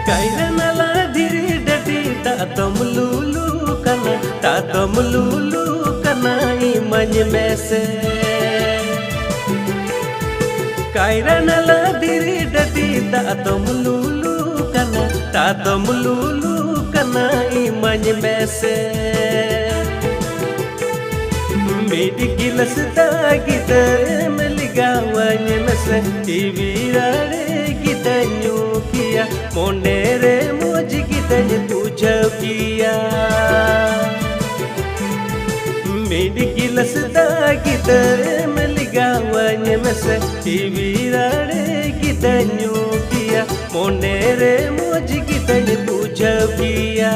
Kairana diri dadi tatom lulu kana imany mese. Kairana diri dadi tatom lulu kana imany mese. Medi gilas da gitar meligawanya mese. Ivirare gitanyu kiya monere moji gitany tuja kiya. Medi gilas da gitar meligawanya mese. Ivirare gitanyu kiya monere moji gitany tuja kiya.